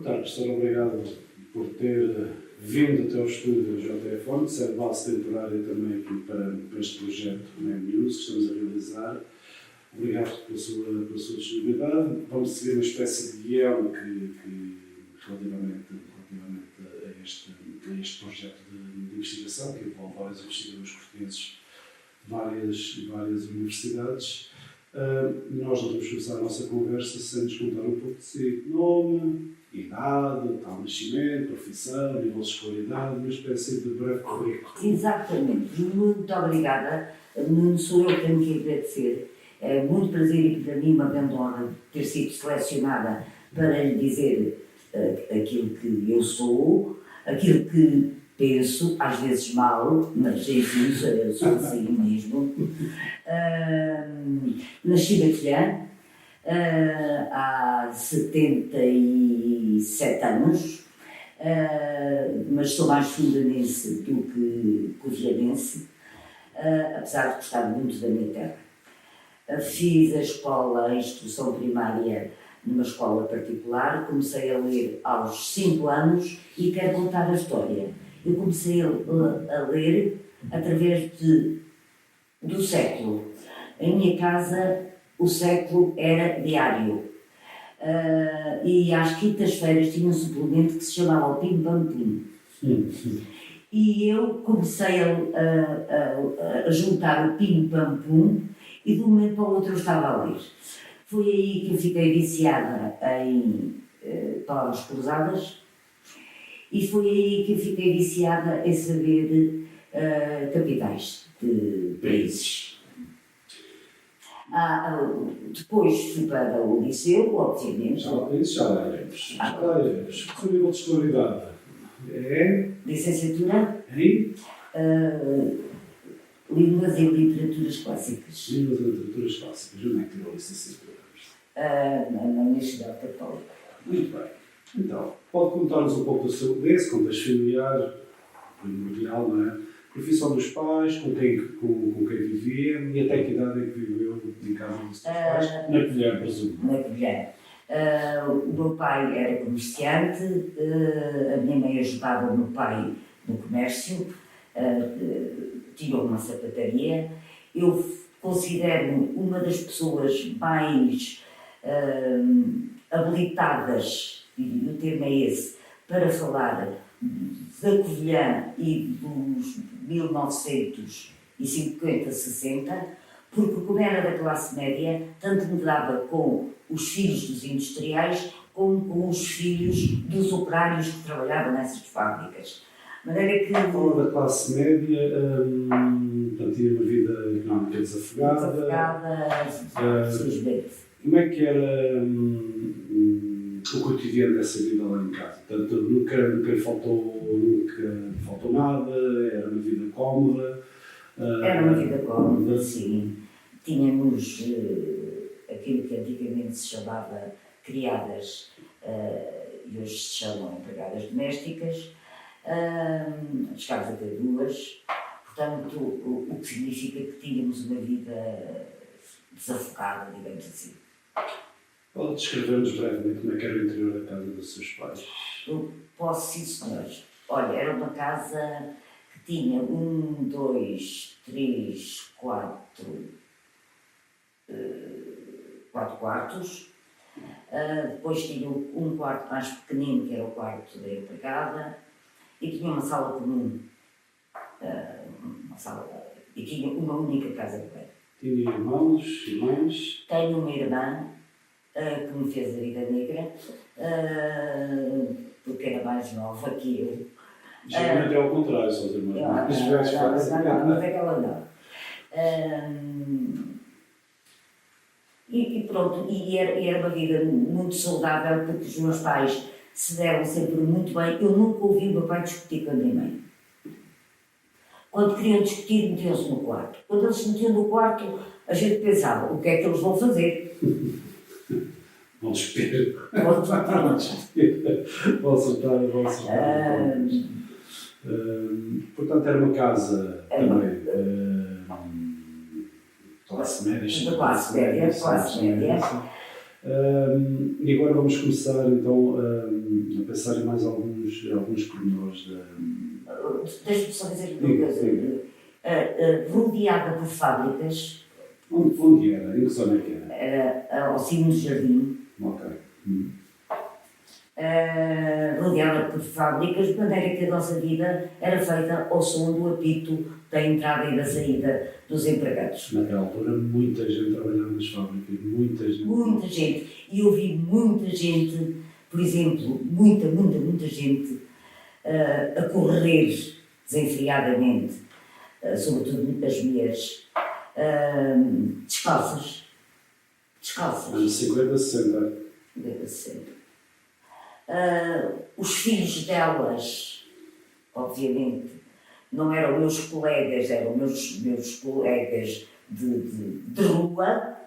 perguntar, professor, obrigado por ter vindo até ao estúdio do JFON, ser base temporária também aqui para este projeto News que estamos a realizar. Obrigado pela sua disponibilidade. Vamos seguir uma espécie de guião que relativamente a este projeto de investigação, que envolve vários investigadores portugueses de várias universidades. Nós vamos começar a nossa conversa sem nos contar um pouco de si. Nome, idade, tal nascimento, profissão, nível de escolaridade, uma espécie de breve currículo. Exatamente. Muito obrigada. Não sou eu que tenho que agradecer. É muito prazer e para mim uma grande honra ter sido selecionada para lhe dizer aquilo que eu sou, aquilo que penso, às vezes mal, mas enfim, eu sou assim mesmo. Nasci na Covilhã há 77 anos, mas sou mais fundanense do que covilhanense, apesar de gostar muito da minha terra. Fiz a instrução primária numa escola particular, comecei a ler aos 5 anos e quero contar a história. Eu comecei a ler através do século. Em minha casa, o século era diário. E às quintas-feiras tinha um suplemento que se chamava o Pim Pam Pum. E eu comecei a juntar o Pim Pam Pum e de um momento para o outro eu estava a ler. Foi aí que eu fiquei viciada em palavras cruzadas e foi aí que eu fiquei viciada em saber capitais de países. Depois fui para o liceu, obviamente. Isso já iremos. O nível de escolaridade é? Licenciatura Em? Línguas e Literaturas Clássicas. Línguas e Literaturas Clássicas. Onde é que tirou a licenciatura? Na Universidade Católica. Muito bem. Então, pode contar-nos um pouco desse contexto familiar, primordial, não é? Profissão dos pais, com quem vivia e até que idade é que viveu em casa dos seus pais? Na Covilhã, presumo. Na Covilhã. O meu pai era comerciante, a minha mãe ajudava o meu pai no comércio, tinha uma sapataria. Eu considero-me uma das pessoas mais habilitadas, e o termo é esse, para falar da Covilhã e dos 1950, 60, porque como era da classe média, tanto me dava com os filhos dos industriais como com os filhos dos operários que trabalhavam nessas fábricas. De maneira que... Falou da classe média, portanto, tinha uma vida económica desafogada, felizmente. Como é que era o cotidiano dessa vida lá em casa? Portanto, nunca lhe faltou nada, era uma vida cómoda? Era uma vida cómoda, sim. Tínhamos aquilo que antigamente se chamava criadas e hoje se chamam empregadas domésticas. Chegámos a ter 2, portanto, o que significa que tínhamos uma vida desafogada, digamos assim. Pode descrever-nos brevemente como é que era o interior da casa dos seus pais? Eu posso, sim, senhores. Olha, era uma casa que tinha 1, 2, 3, 4 quartos. Depois tinha um quarto mais pequenino, que era o quarto da empregada, e tinha uma sala comum. E tinha uma única casa de banho. Tinha irmãos, irmãs? Tenho uma irmã que me fez a vida negra, porque era mais nova que eu. Geralmente é ao contrário, só as irmãs. Não, mas aquela não. E pronto, e era uma vida muito saudável, porque os meus pais se deram sempre muito bem. Eu nunca ouvi o meu pai discutir com a minha mãe. Quando queriam discutir, metiam-se no quarto. Quando eles se metiam no quarto, a gente pensava, o que é que eles vão fazer? Vão despedir. Vão acertar. Portanto, era uma casa também classe média. Classe média. E agora vamos começar então a pensar em mais alguns pormenores da. Deixa-me só dizer uma Sim, coisa. sim. Rodeada por fábricas, Onde era? Em que zona é que era? era ao cimo do jardim, Ok. rodeada por fábricas, de maneira que a nossa vida era feita ao som do apito da entrada e da saída dos empregados. Naquela altura, muita gente trabalhava nas fábricas, muita gente. Muita gente. E eu vi muita gente, por exemplo, muita gente a correr desenfreadamente, sobretudo as mulheres, descalças. Anos 50, 60. Deve ser. Os filhos delas, obviamente, não eram meus colegas, eram meus colegas de rua,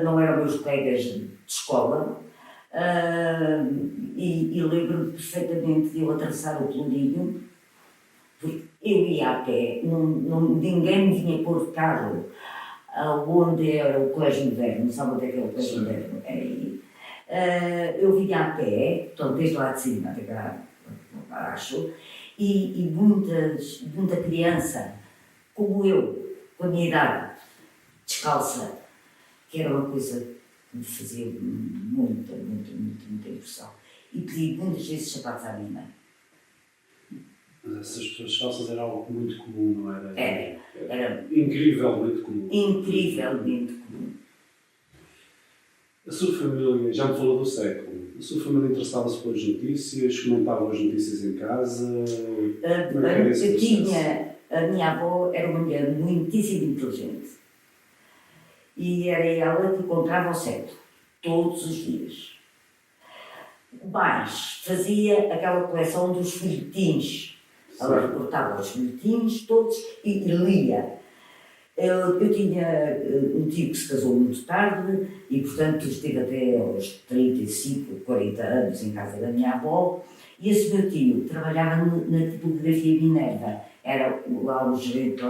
não eram meus colegas de escola, e lembro-me perfeitamente de eu atravessar o Pelourinho, porque eu ia a pé, ninguém me vinha pôr de carro, onde era o Colégio Moderno, sabe onde é que é o Colégio Moderno? É aí. Eu vinha a pé, portanto, desde lá de cima até cá abaixo, e muita criança, como eu, com a minha idade, descalça, que era uma coisa que me fazia muita impressão. E pedi muitas vezes sapatos à minha mãe. Mas essas pessoas descalças era algo muito comum, não era? Era incrivelmente comum. incrivelmente comum. A sua família, já me falou do século, a sua família interessava-se pelas notícias, comentava as notícias em casa? Como é que era esse processo? A minha avó era uma mulher muitíssimo inteligente. E era ela que comprava o certo, todos os dias. Mas fazia aquela coleção dos folhetins. Ela recortava os folhetins todos e lia. Eu tinha um tio que se casou muito tarde e, portanto, esteve até aos 35, 40 anos em casa da minha avó. E esse meu tio trabalhava na tipografia Minerva, era lá o gerente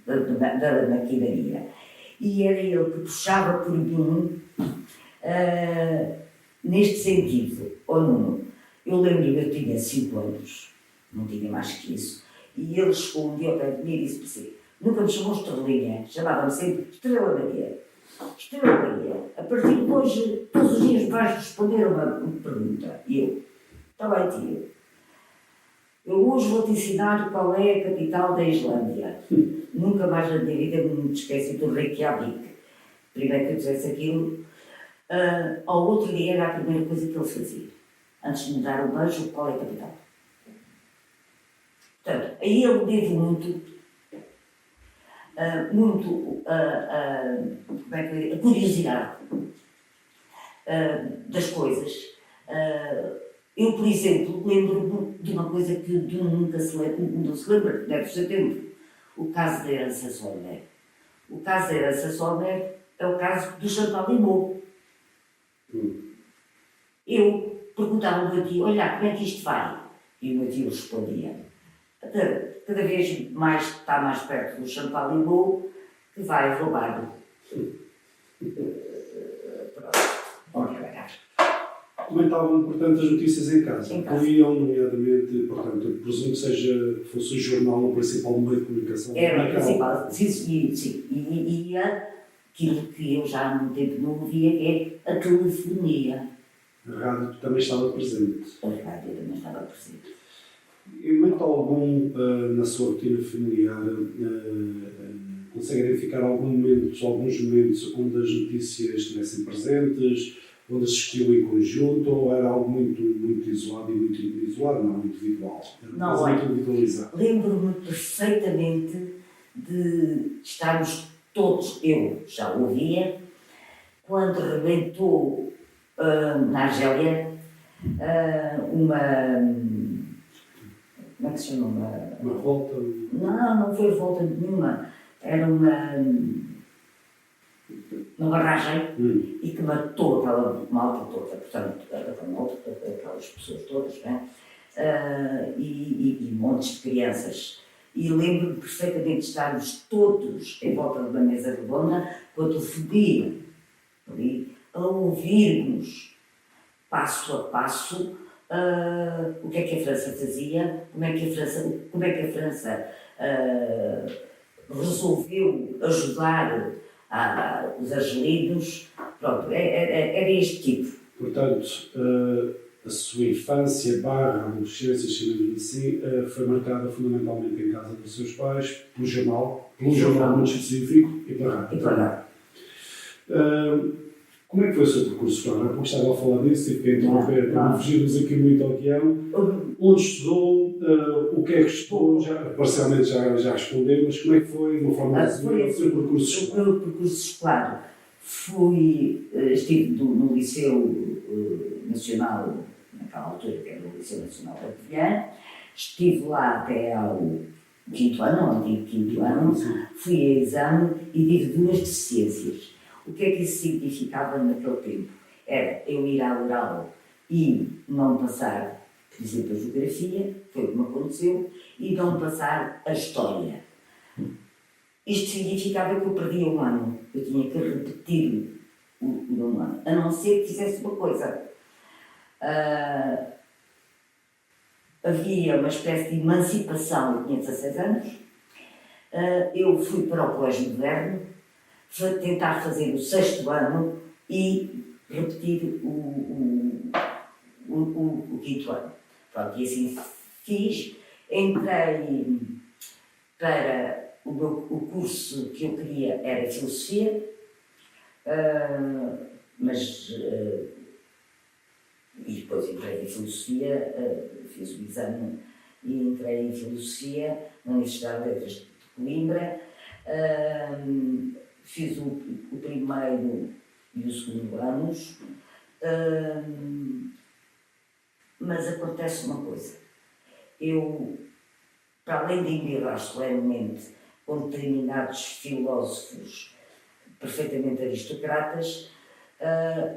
da maquinaria. E era ele que puxava por mim neste sentido. Eu lembro-me, eu tinha 5 anos, não tinha mais que isso, e ele chegou um dia ao pé de mim e disse para si: nunca me chamou Estrelinha, chamava-me sempre Estrela Maria. Estrela Maria, a partir de hoje, todos os dias vais responder a uma pergunta. E eu: está bem, tio. Eu hoje vou-te ensinar qual é a capital da Islândia. Nunca mais na minha vida me esqueci do Reykjavik. Primeiro que eu dissesse aquilo, ao outro dia era a primeira coisa que ele fazia. Antes de me dar um beijo, qual é a capital? Portanto, aí eu devo a curiosidade das coisas. Eu, por exemplo, lembro-me de uma coisa que nunca se lembra, não se lembra, deve ser tempo, o caso da herança Solmer. O caso da herança Solmer é o caso do Champalimau. Eu perguntava ao meu tio: olha, como é que isto vai? E o meu tio respondia: cada vez mais está mais perto do Champalimau, que vai roubar. Comentavam, portanto, as notícias em casa. Liam, nomeadamente, portanto, eu presumo que fosse o jornal o principal meio de comunicação. Era o principal, sim. E aquilo que eu já há muito tempo não ouvia, que é a telefonia. A rádio também estava presente. A rádio também estava presente. Em momento algum, na sua rotina familiar, consegue identificar alguns momentos onde as notícias estivessem presentes, onde assistiu em conjunto, ou era algo muito isolado e muito isolado, não muito individual? Não, olha, muito individualizado. Lembro-me perfeitamente de estarmos todos, eu já ouvia, quando rebentou na Argélia como é que se chama? Uma revolta? Não foi revolta nenhuma. Era uma barragem e que matou aquela malta toda, portanto, aquelas pessoas todas, né? E montes de crianças. E lembro-me perfeitamente de estarmos todos em volta de uma mesa redonda, com a telefonia ali, a ouvirmos. passo a passo, o que é que a França fazia, como é que a França resolveu ajudar os argelinos. Pronto, era este tipo. Portanto, a sua infância barra adolescência, chamemos assim, foi marcada fundamentalmente em casa dos seus pais, pelo jornal muito específico e pela rádio. E pela como é que foi o seu percurso escolar? Porque estava a falar disso e fiquei a interromper para não fugirmos aqui muito ao guião. Onde estudou? O que é que estudou? Parcialmente já respondeu, mas como é que foi, de uma forma resumida, o seu percurso escolar? O meu percurso escolar estive no Liceu Nacional, naquela altura que era o Liceu Nacional da Covilhã, estive lá até ao quinto ano, ao antigo quinto ano, fui a exame e tive 2 deficiências. O que é que isso significava naquele tempo? Era eu ir à oral e não passar, por exemplo, a geografia, foi o que me aconteceu, e não passar a história. Isto significava que eu perdia um ano. Eu tinha que repetir o meu ano, a não ser que fizesse uma coisa. Havia uma espécie de emancipação, eu tinha 16 anos, eu fui para o Colégio Moderno, tentar fazer o 6º ano e repetir o 5º ano. Pronto, e assim fiz, entrei para o curso que eu queria era Filosofia, e depois entrei em Filosofia, fiz o exame e entrei em Filosofia na Universidade de Letras de Coimbra, fiz o primeiro e o 2º anos, mas acontece uma coisa, eu, para além de embirrar solenemente com determinados filósofos perfeitamente aristocratas,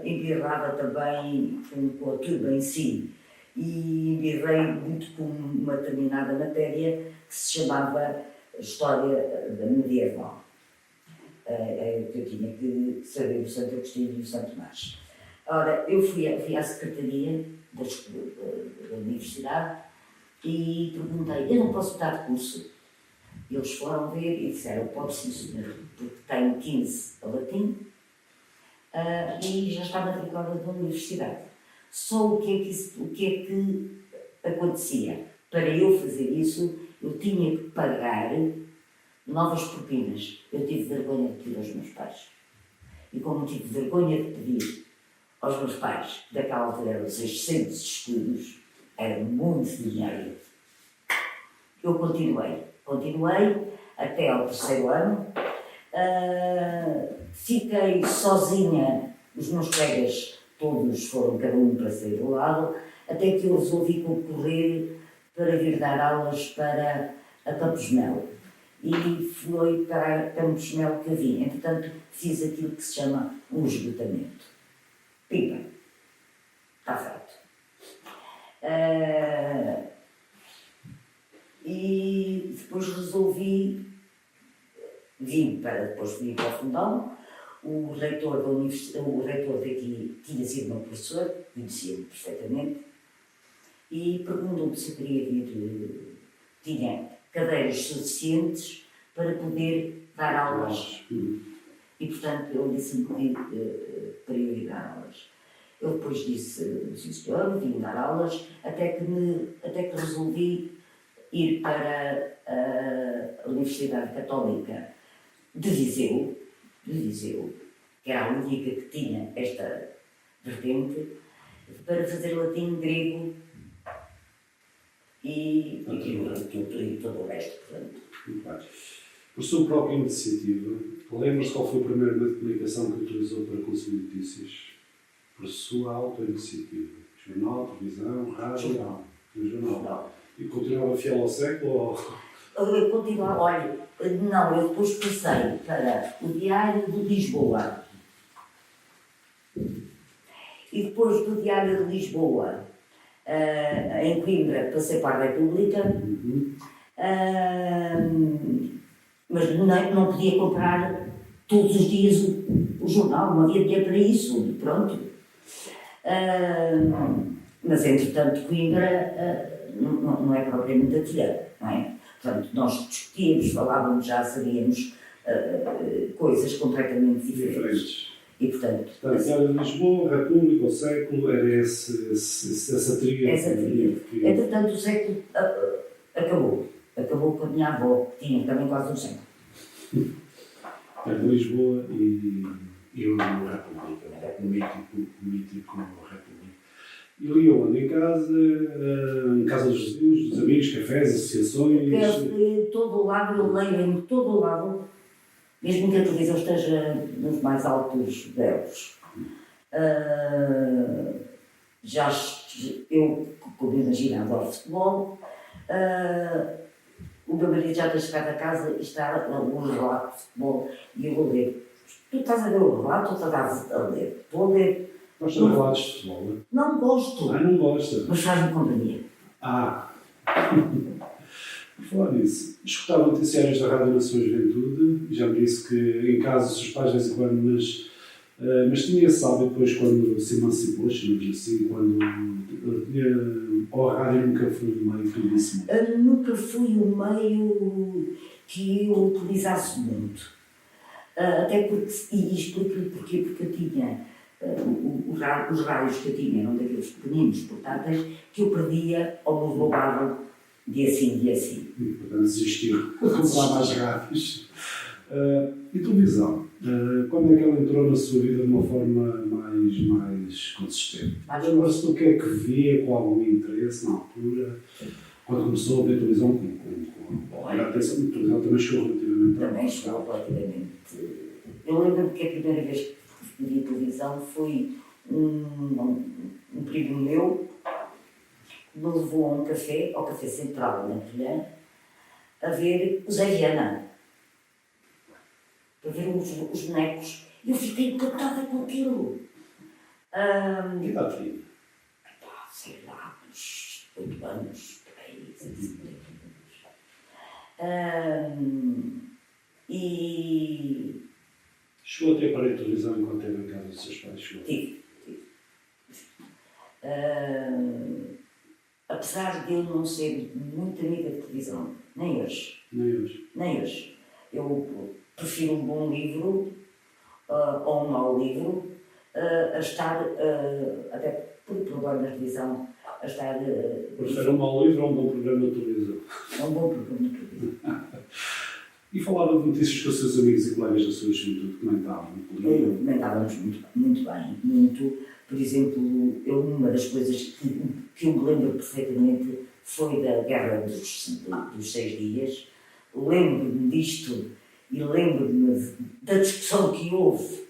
embirrava também com a turma em si, e embirrei muito com uma determinada matéria que se chamava História da Medieval. Que eu tinha que saber o Santo Agostinho e o Santo Tomás. Ora, eu fui à secretaria da universidade e perguntei, eu não posso mudar de curso? Eles foram ver e disseram, pode sim senhor, porque tenho 15 a latim e já está matriculada na universidade. Só o que é que acontecia? Para eu fazer isso, eu tinha que pagar novas propinas. Eu tive vergonha de pedir aos meus pais. E como tive vergonha de pedir aos meus pais, daquela altura eram 600 escudos, era muito dinheiro. Eu continuei até ao 3º ano, fiquei sozinha, os meus colegas todos foram cada um para sair do lado, até que eu resolvi concorrer para vir dar aulas para a Campos Melo. E foi para Campos Melo que eu vim. Entretanto, fiz aquilo que se chama um esgotamento. Pimba, está feito. E depois resolvi vir para o Fundão. O reitor da universidade, o reitor daqui tinha sido meu professor, conhecia-me perfeitamente, e perguntou-me se eu queria vir, tinha cadeiras suficientes para poder dar aulas. E, portanto, ele disse-me para eu ir dar aulas. Eu depois disse, sim senhor, vim dar aulas, até que resolvi ir para a Universidade Católica de Viseu, que era a única que tinha esta vertente, para fazer latim, grego e todo o resto, portanto. Por sua própria iniciativa, lembra-se qual foi o primeiro meio de comunicação que utilizou para consumir notícias? Por sua auto-iniciativa? Jornal, televisão, rádio? Jornal. E continuava fiel ao século? Eu continuava, olha, não, eu depois passei para o Diário de Lisboa. E depois do Diário de Lisboa, em Coimbra, passei para a República. Mas não podia comprar todos os dias o jornal, não havia dinheiro para isso, pronto. Mas, entretanto, Coimbra não é propriamente ateliê, não é? Portanto, nós discutíamos, falávamos, já sabíamos coisas completamente diferentes. E, portanto, era Lisboa, República, o século, era essa tríade. Essa tríade. Entretanto, o século acabou. Acabou com a minha avó, que tinha também quase um século. Era Lisboa e o República, o mítico República. E ali onde? Em casa dos vizinhos, dos amigos, cafés, associações? Em todo o lado, eu leio em todo o lado, mesmo que a televisão esteja nos mais altos berros. Como imagino, adoro futebol. O meu marido já tem chegado a casa e está a ler um relato de futebol e eu vou ler. Tu estás a ler o relato ou estás a ler? Estou a ler. Gosta de relatos de futebol? Não gosto. Não gosta? Mas faz-me companhia. Por falar nisso, escutava noticiários da rádio na sua juventude, já me disse que em casa os seus pais de vez em quando, mas tinha esse hábito depois quando se emancipou, chamamos assim, quando ou a rádio nunca foi o meio que disse muito? Nunca fui o meio que eu utilizasse muito. Até porque, e explico-lhe porquê, porque eu tinha, os rádios que eu tinha eram daqueles pequeninos, portáteis, que eu perdia ou me roubavam dia sim, dia sim. Portanto, desistiu. Comprar mais rápidos. E televisão? Quando é que ela entrou na sua vida de uma forma mais consistente? Lembra-se do que é que via com algum interesse na altura? Quando começou a ver televisão com a atenção de televisão também chegou relativamente. Também chegou relativamente. Eu lembro-me que a primeira vez que vi televisão foi um primo meu que me levou a um café, ao Café Central, na Pilhã, a ver o Zé Viana. Para ver os bonecos. E eu fiquei encantada com aquilo. Que idade tinha? Sei lá, uns 8 anos, por aí. E... Chegou a ter aparelho de televisão enquanto esteve em casa dos seus pais? Tive. Apesar de eu não ser muito amiga de televisão, nem hoje. Eu prefiro um bom livro ou um mau livro a estar, até por programa de televisão, a estar... Prefere um mau livro ou um bom programa de televisão? É um bom programa de televisão. E falava de notícias com os seus amigos e colegas da sua juventude, comentavam? Comentávamos muito bem. Por exemplo, uma das coisas que eu me lembro perfeitamente foi da Guerra dos 6 Dias. Lembro-me disto e lembro-me da discussão que houve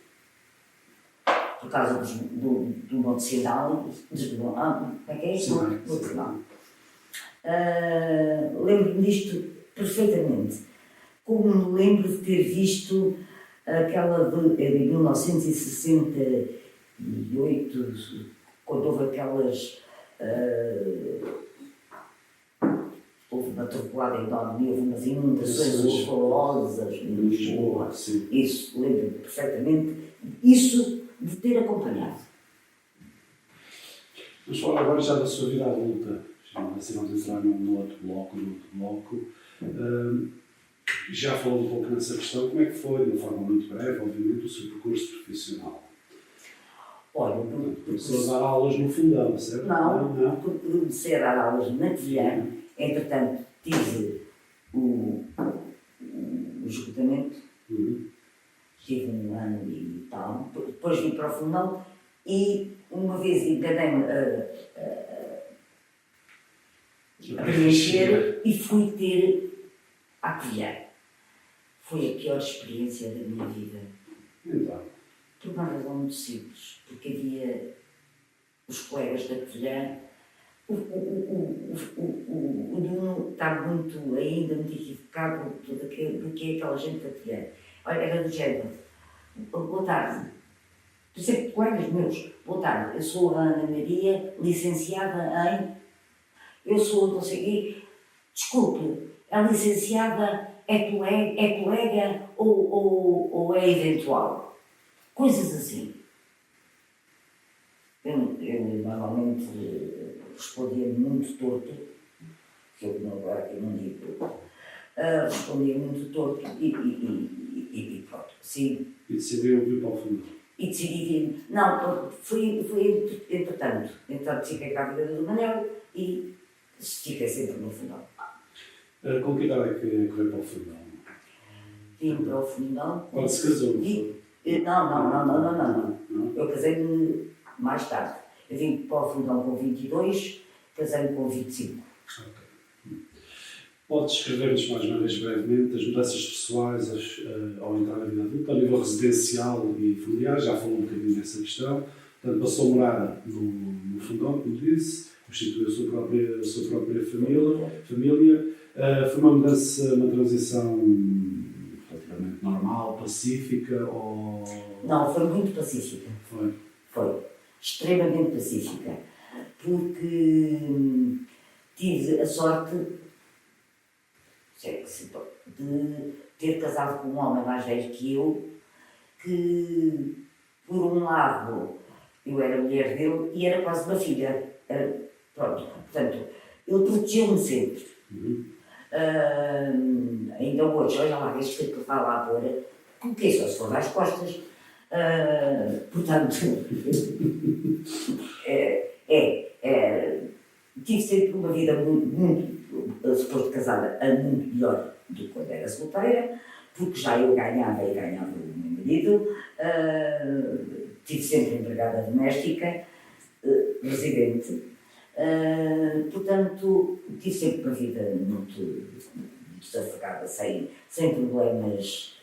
por causa do modo sinal, como é que é isso? No tribunal. Lembro-me disto perfeitamente. Como me lembro de ter visto aquela de 1968, quando houve aquelas... houve uma trovoada enorme, houve umas inundações horrorosas em Lisboa. Isso, lembro-me perfeitamente. Isso de ter acompanhado. Vamos falar agora já da sua vida adulta. Assim vamos entrar no outro bloco. Já falou um pouco nessa questão. Como é que foi, de uma forma muito breve, obviamente, o seu percurso profissional? Olha, começou a dar aulas no fundão, certo? Não. Comecei a dar aulas na Tilhã. Entretanto, tive o esgotamento. Tive 1 ano e tal. Depois vim para o fundão e uma vez enganei-me a preencher e fui ter a Tilhã. Foi a pior experiência da minha vida. Então? Por uma razão muito simples, porque havia os colegas da Tilhã. O Nuno está muito equivocado do que é aquela gente da Tilhã. Olha, era do género. Boa tarde. Por exemplo, colegas meus. Boa tarde. Eu sou a Ana Maria, licenciada em... Eu sou não sei o quê. Desculpe, a licenciada é colega ou é eventual? Coisas assim. Eu normalmente respondia muito torto, que eu agora eu não digo, respondia muito torto e pronto, sim. E decidiu vir para o fundo. E decidi vir. Não, foi entretanto. Entretanto, fiquei grávida do Manel e fiquei sempre no fundão. Com que idade é que veio para o fundão? Vim para o fundão. Quando se casou? Não. Eu casei-me mais tarde. Eu vim para o fundão com 22, casei-me com 25. Okay. Pode descrever-nos mais uma vez brevemente as mudanças pessoais ao entrar na vida adulta, a nível residencial e familiar, já falou um bocadinho dessa questão. Portanto, passou a morar no fundão, como disse, constituiu a sua própria família. Foi uma mudança, uma transição relativamente normal, pacífica ou... Não, foi muito pacífica. Foi extremamente pacífica. Porque tive a sorte de ter casado com um homem mais velho que eu, que, por um lado, eu era mulher dele e era quase uma filha. Pronto, portanto, ele protegeu-me sempre. Ainda hoje, olha lá, este que vai lá pôr, com que só se for às costas. Portanto, tive sempre uma vida muito depois de casada, muito melhor do que quando era solteira, porque já eu ganhava o meu marido, tive sempre empregada doméstica, residente, portanto, tive sempre uma vida muito desafogada, sem problemas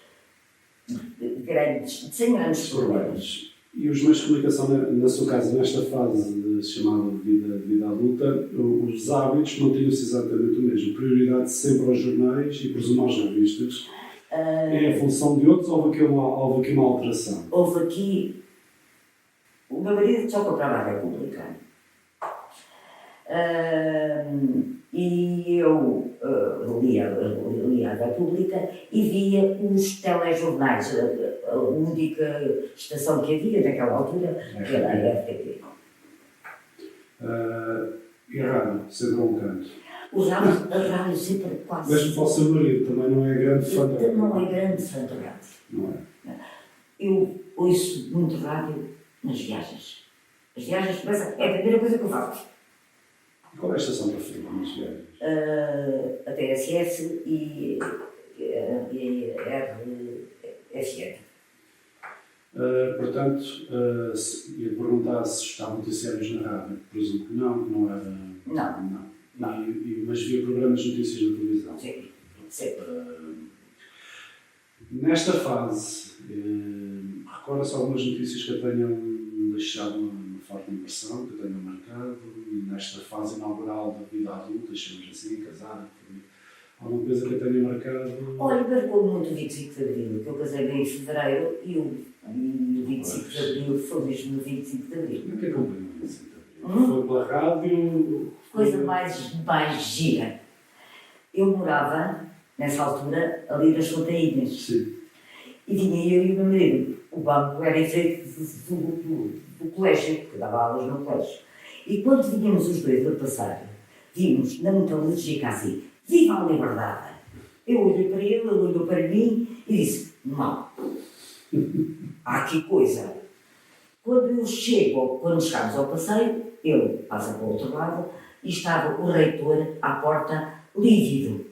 grandes, sem grandes problemas. E os meios de comunicação, na sua casa, nesta fase chamada de vida adulta, os hábitos mantinham-se exatamente o mesmo. Prioridade sempre aos jornais e, presumo, às revistas. Em função de outros, houve aqui uma alteração? Houve aqui... O meu marido só comprava a República. E eu lia a República e via os telejornais, a única estação que havia naquela altura, que era a RTP. E a rádio, sempre a um canto? A rádio sempre quase... Mesmo para o seu marido, também não é grande fã da rádio? Não é grande fã da rádio. Não é? Eu ouço muito rádio nas viagens. As viagens começam... É a primeira coisa que eu faço. E qual é a estação preferida nas viagens? A TSF e a RFM. Portanto, ia perguntar se estavam noticiários na rádio. Presumo que não era... Não. Mas via programas de notícias na televisão. Sim. Nesta fase, recorda-se algumas notícias que a tenham deixado uma forte impressão, que a tenham marcado, e nesta fase inaugural da vida adulta, chamamos assim, casada, alguma coisa que a tenha marcado? Olha, marcou muito o 25 de Abril, que eu casei bem em Fevereiro e o 25 de Abril foi mesmo no 25 de Abril. Como é que acompanhou o 25 de Abril? Foi pela rádio? Coisa mais gira. Eu morava, nessa altura, ali nas Fontainhas. Sim. E vinha eu e o meu marido. O banco era em frente do colégio, que dava aulas no colégio. E quando vinhamos os dois a passar, vimos na metalúrgica assim, viva a liberdade! Eu olhei para ele olhou para mim e disse, não, há aqui coisa. Quando chegámos ao passeio, ele passa para o outro lado e estava o reitor à porta, lívido.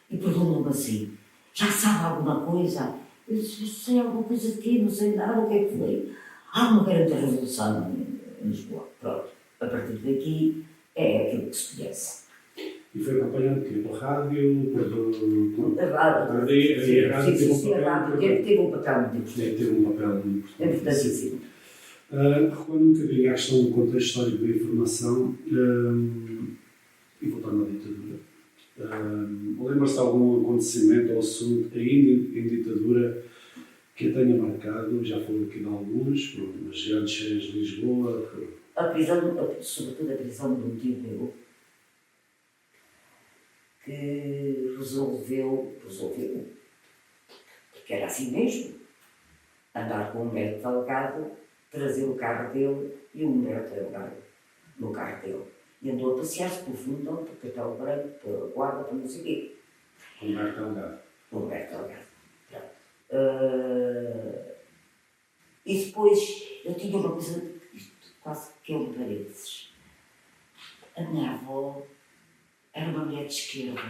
E perguntou-me assim, já sabe alguma coisa? Eu disse, sei alguma coisa de quê? Não sei nada, o que é que foi? Há uma grande revolução em Lisboa. Pronto, a partir daqui é aquilo que se conhece. E foi acompanhado pela rádio, teve um papel muito importante. Teve um papel muito importante. É importantíssimo. Recuando um bocadinho à questão do contexto histórico da informação e voltando à ditadura, lembra-se de algum acontecimento ou assunto ainda em ditadura que a tenha marcado? Já falou aqui de alguns, as grandes cheias de Lisboa. Sobretudo a prisão de um tio meu, que resolveu, porque era assim mesmo, andar com um médico delegado trazer o carro dele e o Humberto era no carro dele. E andou a passear-se pelo Fundão, pelo Castelo Branco, pela Guarda, para não sei o quê. Com o Humberto Delgado. O Humberto Delgado. E depois eu tinha uma coisa, isto quase que é um parênteses. A minha avó era uma mulher de esquerda.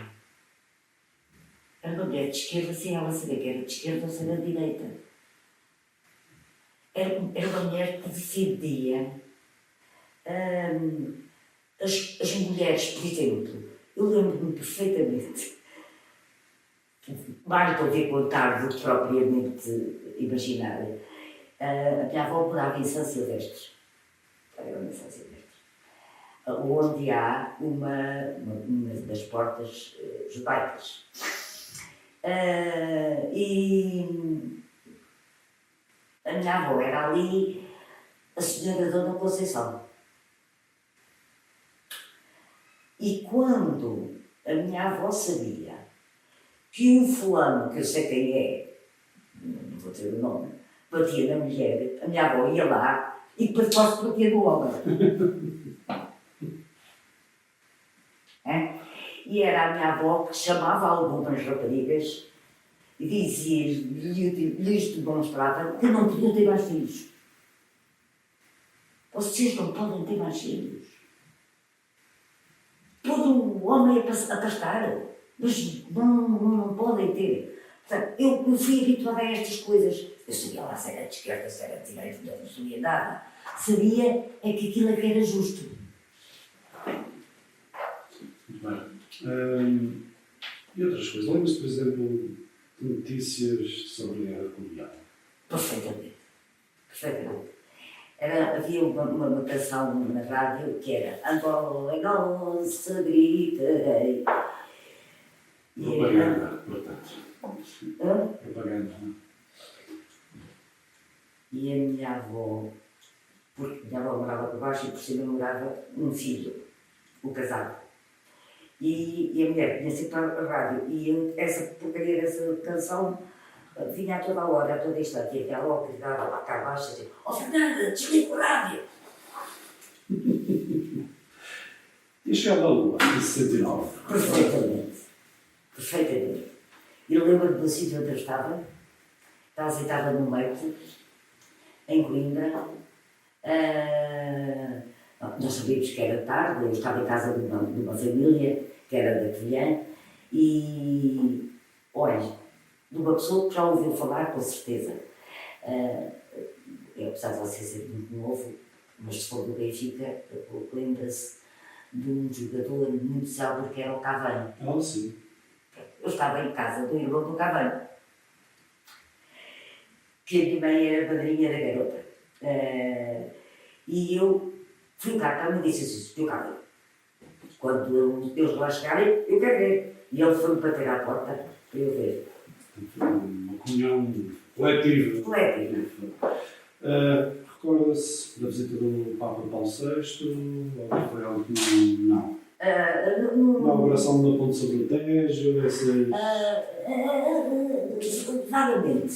Era uma mulher de esquerda sem ela saber que era de esquerda ou se era de direita. Era uma mulher que defendia as mulheres, por exemplo. Eu lembro-me perfeitamente, mais para ver contar do que propriamente imaginar. A minha avó morava em São Silvestre. Era em São Silvestre. Onde há uma das portas judaicas. E a minha avó era ali a senhora Dona Conceição. E quando a minha avó sabia que um fulano, que eu sei quem é, não vou dizer o nome, batia na mulher, a minha avó ia lá e depois quase batia no homem. E era a minha avó que chamava algumas raparigas e lhes demonstrava que não podiam ter mais filhos. Vocês não podem ter mais filhos. Todo o homem a pastar, mas não podem ter. Portanto, eu fui habituada a estas coisas. Eu sabia lá se era de esquerda, se era de direita, não sabia nada. Sabia é que aquilo é que era justo. Muito bem. E outras coisas? Lembra-se, por exemplo, de notícias sobre a guerra colonial? Perfeitamente. Havia uma canção na rádio que era Angola, nossa gritarei. Propaganda, portanto. Propaganda, não é? E a minha avó, porque a minha avó morava por baixo e por cima morava um filho, o casado. E a mulher vinha sempre para a rádio e essa porcaria dessa canção vinha a toda a hora, a toda instante. E aquela logo gritava cá abaixo assim: "Oh Fernanda, desliga o rádio!" E chegava à Lua, em 69. Perfeitamente. Eu lembro-me do sítio onde eu estava sentada no Meito, em Coimbra. Nós sabíamos que era tarde, eu estava em casa de uma família que era da Covilhã e, olha, de uma pessoa que já ouviu falar, com certeza. Apesar de você ser muito novo, mas se for do Benfica, lembra-se de um jogador muito célebre que era o Cavani. Ah, sim. Eu estava em casa do irmão do Cavani, que a minha mãe era madrinha da garota. E eu fui cá para me disse assim: "Teu Cavani, quando eles lá chegarem, eu quero ver." E ele foi-me bater à porta para eu ver. Uma comunhão coletiva. Recorda-se da visita do Papa Paulo VI, ou foi algo que não? Na inauguração da Ponte sobre o Tejo, essas... Vagamente.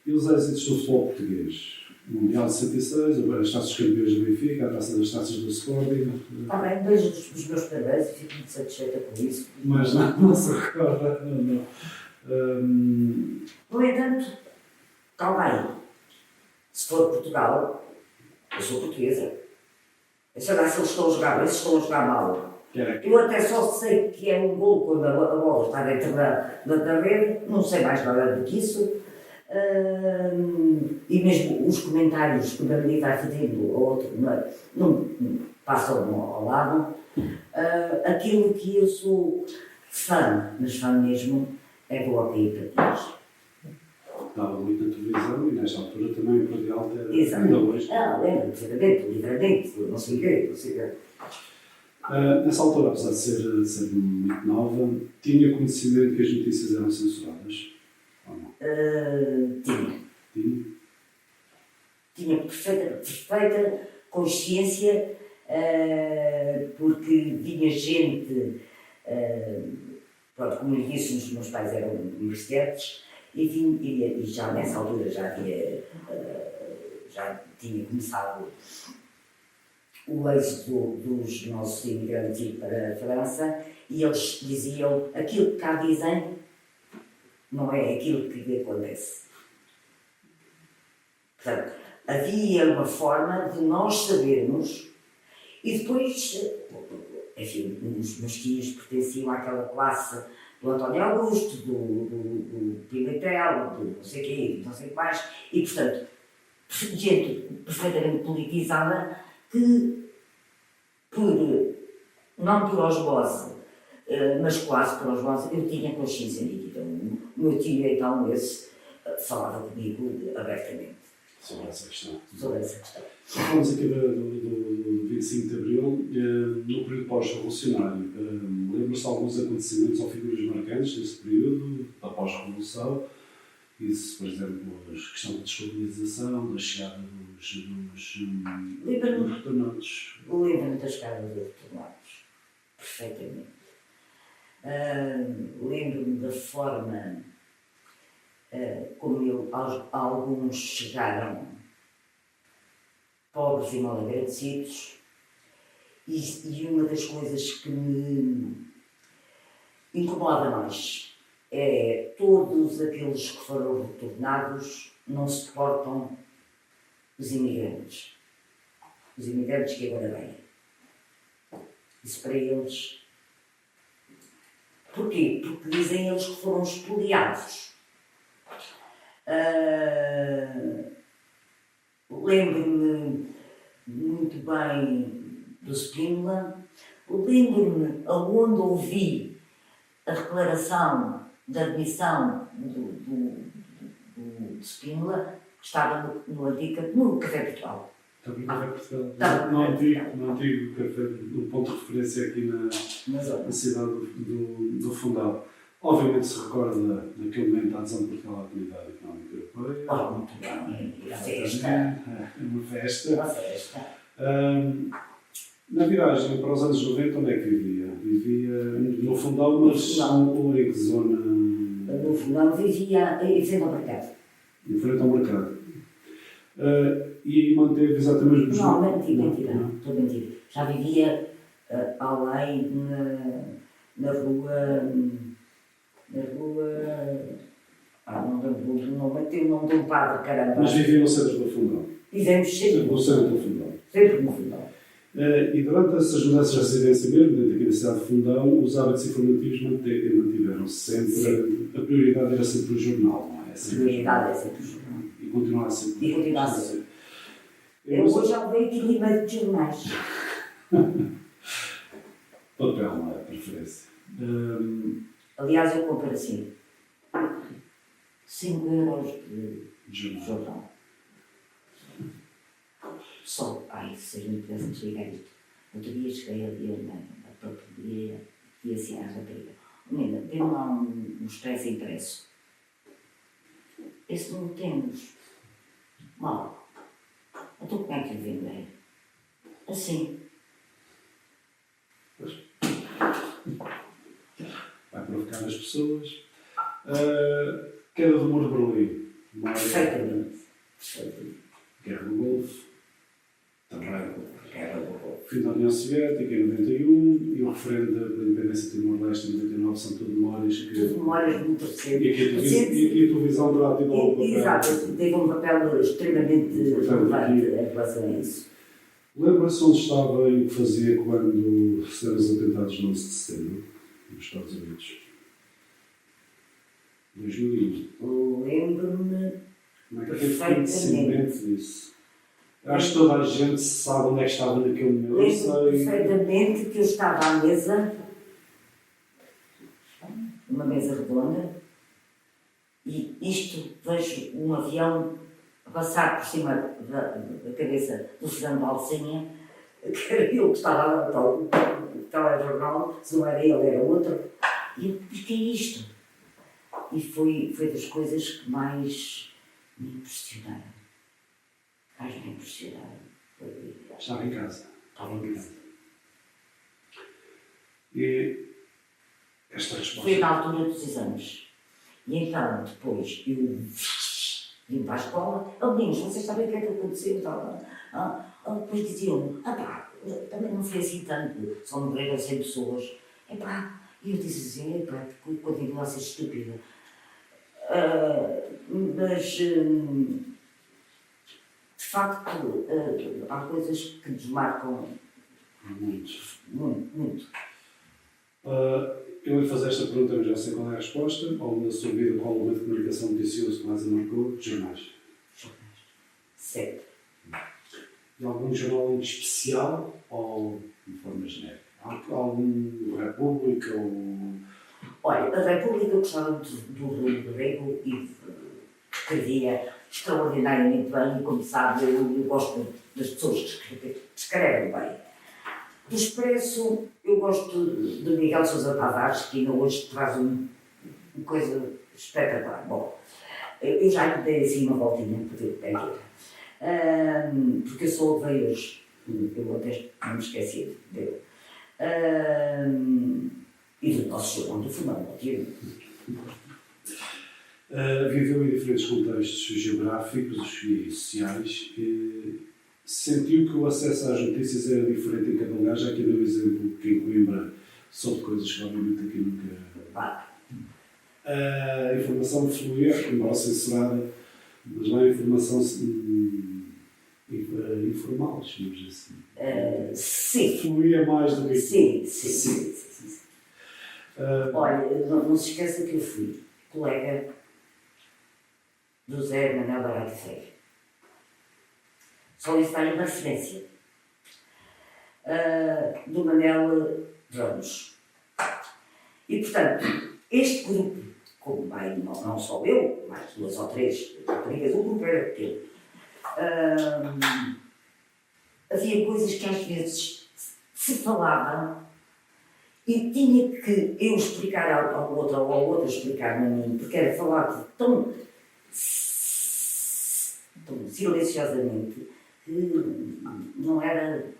E os êxitos do futebol português? O Mundial de 66, as taças campeões do Benfica, a taça das taças do Sporting... Está bem, beijo dos meus parabéns e fico muito satisfeita com isso. Mas não se recorda, não. No entanto, calma aí. Se for Portugal, eu sou portuguesa. Eu sei lá se eles estão a jogar bem, se estão a jogar mal. Eu até só sei que é um gol quando a bola está dentro da rede, não sei mais nada do que isso. E mesmo os comentários que o David vai fazendo ou outro, não passam ao lado. Aquilo que eu sou fã, mas fã mesmo, é do hockey patins. Dava muito na televisão e nesta altura também o Portugal era... Exato. Ainda hoje. Lembro perfeitamente, livremente, não sei o quê. Nessa altura, apesar de ser muito nova, tinha conhecimento que as notícias eram censuradas? Ou não? Tinha perfeita consciência, porque vinha gente, pronto, como lhe disse, os meus pais eram universitários, e já nessa altura já havia já tinha começado o êxodo dos nossos imigrantes ir para a França e eles diziam aquilo que cá dizem não é aquilo que acontece. Portanto, havia uma forma de nós sabermos e depois, enfim, os meus tios pertenciam àquela classe do António Augusto, do Pimentel, do não sei quê, do não sei o que mais, e portanto, gente perfeitamente politizada que, não por osmose, mas quase por osmose, eu tinha consciência nítida. O meu tio, então, esse, falava comigo abertamente. Sobre essa questão. Sobre essa questão. Falamos aqui do 25 de Abril, no período pós-revolucionário. Lembra-se de alguns acontecimentos ou figuras marcantes desse período, da pós-revolução? Isso, por exemplo, a questão da descolonização, da chegada dos retornados. Lembro-me da chegada dos retornados, perfeitamente. Lembro-me da forma como alguns chegaram pobres e mal agradecidos, e uma das coisas que me incomoda mais é todos aqueles que foram retornados não suportam os imigrantes que agora vêm. Isso para eles. Porquê? Porque dizem eles que foram expoliados. Lembro-me muito bem do Spínola, lembro-me aonde ouvi a declaração de admissão do Spínola, que estava no Café Portugal. Estava no Café Portugal. No antigo café, no ponto de referência aqui na cidade do Fundão. Obviamente se recorda naquele momento a adesão de Portugal à Comunidade Económica Europeia. Muito bem, É uma festa. Uma festa. Na viragem para os anos 90, onde é que vivia? Vivia no Fundão, mas ou em que zona? No Fundão vivia em frente ao mercado. Em frente ao mercado. E manteve exatamente os... Não, mentira. Estou mentira. Já vivia além na rua... não meti o nome de um padre, caramba. Mas vivia no centro do Fundão. Vivemos sempre No centro do Fundão. Sempre no Fundão. E durante essas mudanças de residência mesmo, dentro aqui da cidade de Fundão, os hábitos informativos mantiveram-se sempre. Sim. A prioridade era sempre o jornal, não é? A prioridade é sempre o jornal. E continua a ser. Eu hoje já veio aqui em meio de jornais. Papel, não é? A preferência. Aliás, eu compro assim 5 euros de jornal. Só, se a gente pudesse desligar isto. Outro dia cheguei ali na papelaria e assim à rapariga: menina, dê-me lá um expresso impresso. Esse não temos. Mal. Então como é que eu vender? Assim. Vai provocar as pessoas. Queda do Muro de Berlim. Perfeitamente. Guerra do Golfo. Também. Fim da União Soviética em 91 e o referendo da independência de Timor-Leste em 99 são tudo memórias que... Tudo memórias muito recentes. E a televisão terá tido algum papel. Exato, teve um papel extremamente relevante em relação a isso. Lembra-se onde estava e o que fazia quando fizeram os atentados de 11 de setembro, nos Estados Unidos? 2001. Lembro-me. Como é que teve conhecimento disso? Acho que toda a gente sabe onde é que estava naquele momento. Lembro perfeitamente que eu estava à mesa, uma mesa redonda, e vejo um avião passar por cima da cabeça do Fernando Alcinha, que era eu que estava a o telejornal, se não era ele, era outro, e eu disse: que é isto? E foi das coisas que mais me impressionaram. Estava em casa. E esta resposta... Foi na altura dos exames. E então, depois, eu vim para a escola, meninos, vocês sabem o que é que aconteceu? Depois diziam, também não foi assim tanto, só morreram 100 pessoas. E eu disse assim, continua a ser estúpida. Mas, de facto, há coisas que nos marcam muito. Eu ia fazer esta pergunta, mas já sei qual é a resposta. Ou na sua vida, qual o meio de comunicação noticioso que mais a marcou? Jornais. Sempre. E algum jornal em especial ou de forma genérica? Algum República ou... Olha, a República eu gostava do Rui Rego e escrevia extraordinariamente bem e, como sabe, eu gosto das pessoas que escrevem bem. Do Expresso, eu gosto de Miguel Sousa Tavares, que ainda hoje traz uma coisa espetacular. Bom, eu já lhe dei assim uma voltinha para ver porque eu sou de hoje, eu até não me esqueci dele. E do nosso jornal do Fundão, obviamente. Viveu em diferentes contextos geográficos e sociais. Sentiu que o acesso às notícias era diferente em cada lugar, já que deu o exemplo que em Coimbra soube coisas que obviamente aqui nunca... A informação fluía, embora censurada, mas não é informação informal, chamamos assim. Sim. Fluía mais do que... Sim. Olha, não se esqueça que eu fui colega do Zé Manuel Barata Freire. Só isso dá-lhe uma referência. Do Manel Ramos. E, portanto, este grupo, como vai, não só eu, mais 2 ou 3 raparigas, o grupo era pequeno. Havia coisas que às vezes se falavam e tinha que eu explicar ao outro ou ao outro explicar-me a mim, porque era falado tão silenciosamente que não era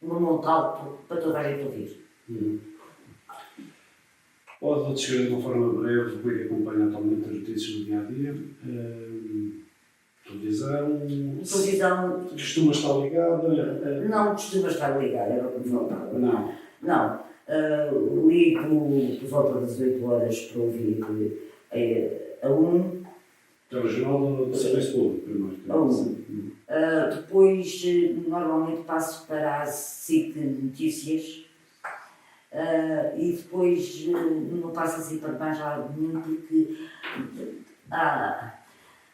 um monte alto para toda a gente ouvir. Pode descrever de uma forma breve como é que acompanha atualmente as notícias do dia-a-dia? Televisão... Costuma estar ligada? Não costuma estar ligada, era o que me faltava. Não. Ligo por volta das 8 horas para ouvir a 1. É o Jornal do Serviço Público, primeiro. Depois, normalmente passo para a SIC Notícias e depois não passo assim para mais lado nenhum, porque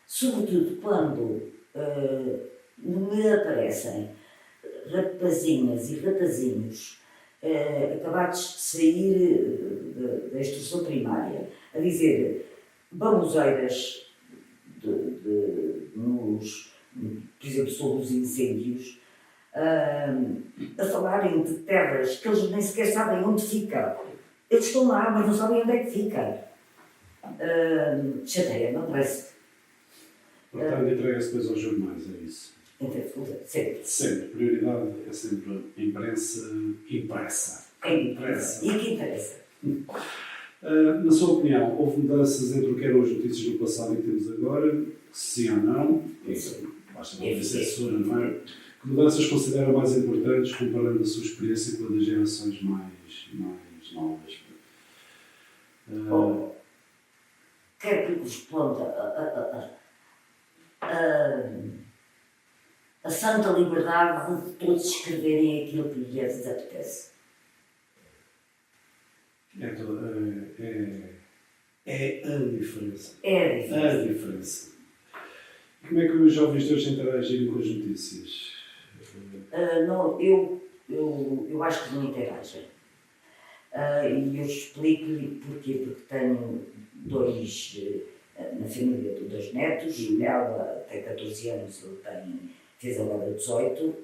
sobretudo quando me aparecem rapazinhas e rapazinhos acabados de sair da instrução primária a dizer baboseiras por exemplo, sobre os incêndios, a falarem de terras que eles nem sequer sabem onde ficam. Eles estão lá, mas não sabem onde é que ficam. Chateia, não parece? Portanto, entrega-se depois aos jornais, é isso? Sempre. Prioridade é sempre a imprensa impressa. E que interessa. Na sua opinião, houve mudanças entre o que eram as notícias do passado e que temos agora? Sim ou não? Isso, basta não ter censura, não é? Que mudanças considera mais importantes comparando a sua experiência com a das gerações mais novas? Quero que responda a santa liberdade de todos escreverem aquilo que lhes apetece. É a diferença. A diferença. E como é que os jovens de hoje interagem com as notícias? Eu acho que não interagem. E eu explico-lhe porquê. Porque tenho 2 na família, 2 netos. Ela tem 14 anos, ele fez agora 18.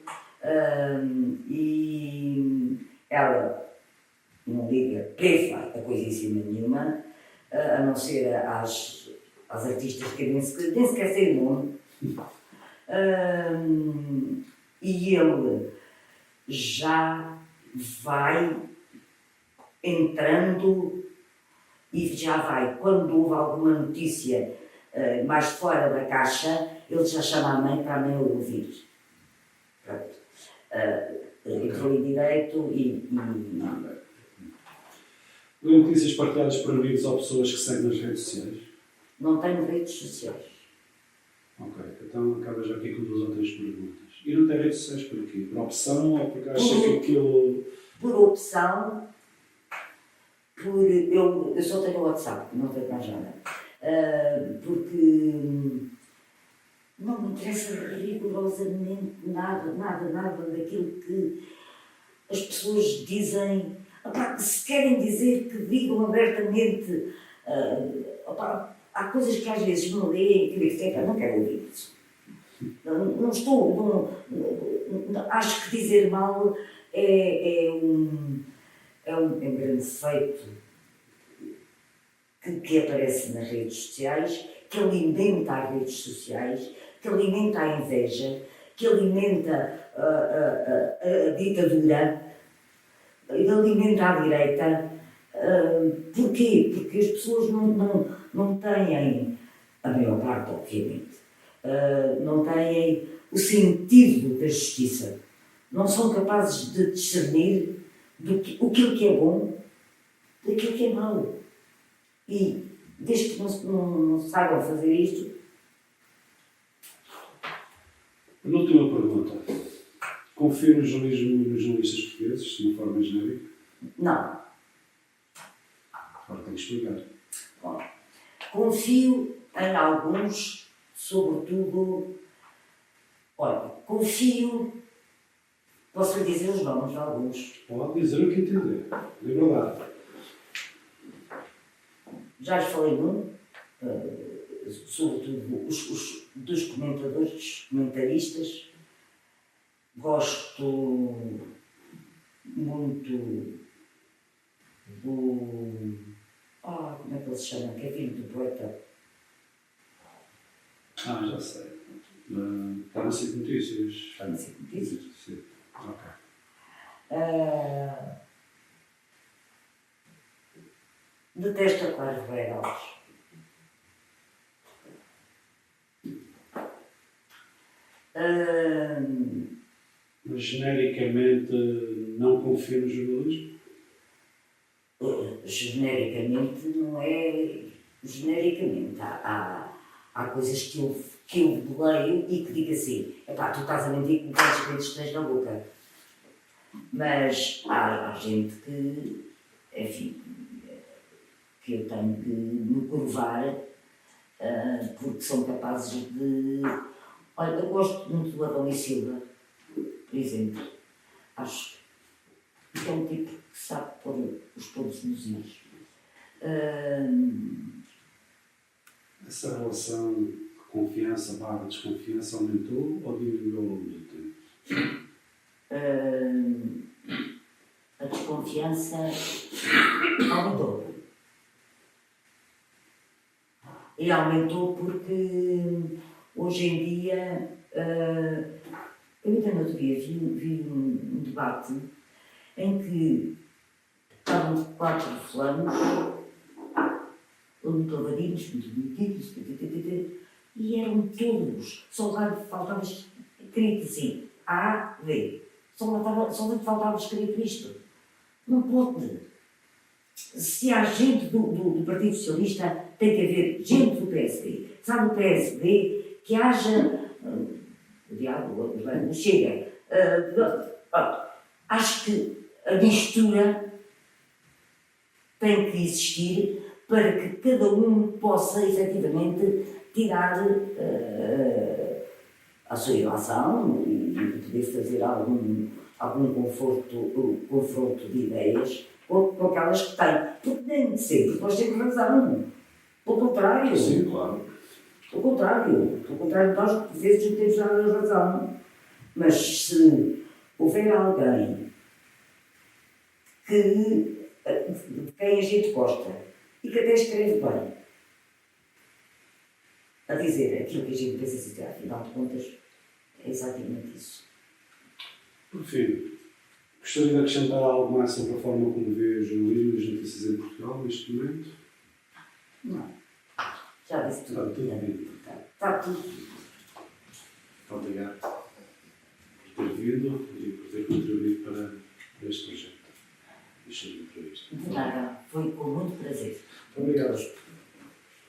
E ela não liga a coisíssima nenhuma, a não ser às artistas que nem sequer sei o nome. E ele já vai entrando e já vai, quando houve alguma notícia mais fora da caixa, ele já chama a mãe para a mãe o ouvir. Pronto. Entrou em direito e Lê notícias partilhadas por amigos ou pessoas que seguem nas redes sociais? não tenho redes sociais. Ok, então acaba já aqui com 2 ou 3 perguntas. E não tem redes sociais por quê? Por opção ou porque acha que aquilo... Por opção, eu só tenho o WhatsApp, não tenho mais nada. Porque não me interessa rigorosamente nada daquilo que as pessoas dizem. Se querem dizer, que digam abertamente. Há coisas que às vezes não leem, que eu não quero ouvir isso. Acho que dizer mal é um grande defeito que aparece nas redes sociais, que alimenta as redes sociais, que alimenta a inveja, que alimenta a ditadura, que alimenta a direita. Porquê? Porque as pessoas não têm, a maior parte, obviamente, não têm o sentido da justiça. Não são capazes de discernir aquilo que é bom daquilo que é mau. E desde que não saibam fazer isto. Penúltima pergunta. Confio no jornalismo e nos jornalistas portugueses, de uma forma genérica? Não. Agora tenho que explicar. Bom, confio em alguns, sobretudo. Olha, confio. Posso lhe dizer os nomes de alguns. Pode dizer o que entender. Liberdade. Já lhes falei muito, sobretudo dos comentadores, dos comentaristas. Gosto muito do... como é que ele se chama? Que é filho do poeta. Já sei. Está na SIC Notícias. Está na SIC Notícias? Sim. Ok. Detesto a Clara Ferreira Alves. Mas genericamente não confio no jornalismo? Genericamente não é. Genericamente. Há coisas que eu leio e que digo assim: epá, tu estás a mentir com quantos dentes tens na boca. Mas há gente que, enfim, que eu tenho que me curvar porque são capazes de. Olha, eu gosto muito do Adão e Silva, por exemplo. Acho que é um tipo que sabe pôr os pontos nos is. Essa relação de confiança/desconfiança aumentou ou diminuiu ao longo do tempo? A desconfiança aumentou. E aumentou porque hoje em dia, eu ainda no outro dia vi um debate em que estavam 4 fulanos, muito lavadinhos, muito bonitinhos, e eram todos, só faltava escrito assim, A, V. Só faltava escrito isto. Não pode. Se há gente do Partido Socialista, tem que haver gente do PSD. Se há do PSD, que haja. O diabo, não chega. Acho que a mistura tem que existir para que cada um possa efetivamente tirar a sua ilação e poder fazer algum confronto de ideias com aquelas que têm. Porque nem sempre nós temos razão. Pelo contrário. Sim, claro. Pelo contrário, nós às vezes não temos nada de razão. Mas se houver alguém de quem a gente gosta e que até escreve bem, a dizer aquilo que a gente pensa assim, afinal de contas, é exatamente isso. Por fim, gostaria de acrescentar algo mais sobre a forma como vê o jornalismo e as notícias em Portugal neste momento? Não. Já disse tudo. Está tudo dito. Está tudo. Obrigado por ter vindo e por ter contribuído para este projeto. Deixa-me entrevista. De nada, foi com muito prazer.